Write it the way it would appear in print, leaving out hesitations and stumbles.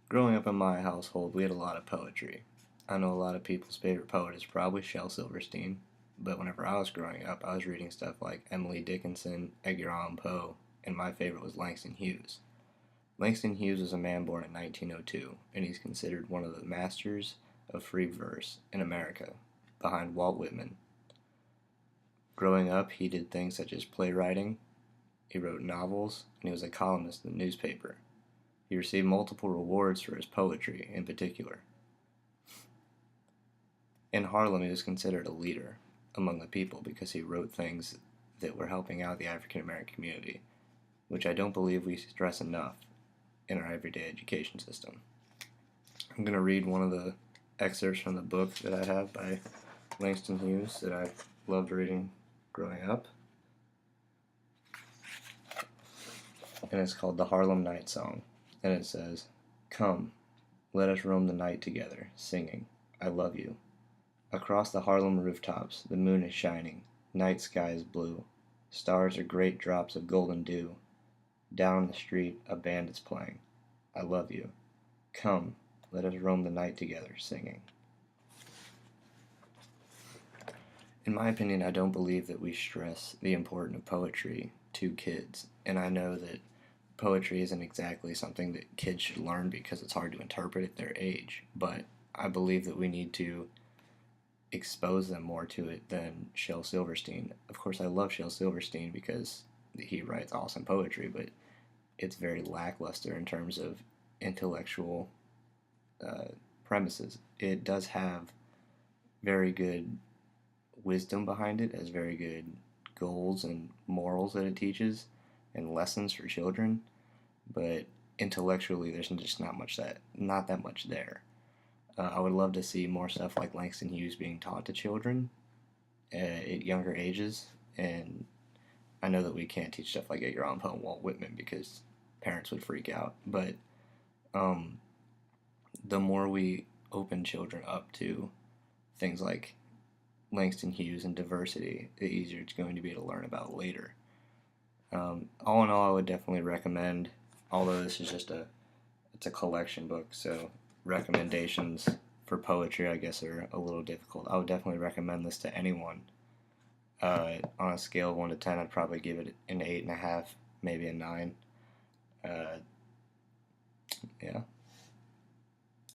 Growing up in my household, we had a lot of poetry. I know a lot of people's favorite poet is probably Shel Silverstein, but whenever I was growing up, I was reading stuff like Emily Dickinson, Edgar Allan Poe, and my favorite was Langston Hughes. Langston Hughes was a man born in 1902, and he's considered one of the masters of free verse in America, behind Walt Whitman. Growing up, he did things such as playwriting, he wrote novels, and he was a columnist in the newspaper. He received multiple rewards for his poetry, in particular. In Harlem, he was considered a leader among the people because he wrote things that were helping out the African American community, which I don't believe we stress enough in our everyday education system. I'm going to read one of the excerpts from the book that I have by Langston Hughes that I loved reading growing up. And it's called The Harlem Night Song. And it says, "Come, let us roam the night together, singing, I love you. Across the Harlem rooftops, the moon is shining, night sky is blue, stars are great drops of golden dew. Down the street, a band is playing, I love you. Come, let us roam the night together, singing." In my opinion, I don't believe that we stress the importance of poetry to kids, and I know that poetry isn't exactly something that kids should learn because it's hard to interpret at their age, but I believe that we need to expose them more to it than Shel Silverstein. Of course, I love Shel Silverstein because he writes awesome poetry, but it's very lackluster in terms of intellectual premises. It does have very good wisdom behind it, has very good goals and morals that it teaches, and lessons for children, but intellectually, there's just not that much there. I would love to see more stuff like Langston Hughes being taught to children at younger ages, and I know that we can't teach stuff like Edgar Allan Poe and Walt Whitman because parents would freak out, but um, the more we open children up to things like Langston Hughes and diversity, the easier it's going to be to learn about later. All in all, I would definitely recommend, although this is it's a collection book, so recommendations for poetry, I guess, are a little difficult. I would definitely recommend this to anyone. On a scale of 1 to 10, I'd probably give it an 8.5, maybe a 9. Uh, yeah.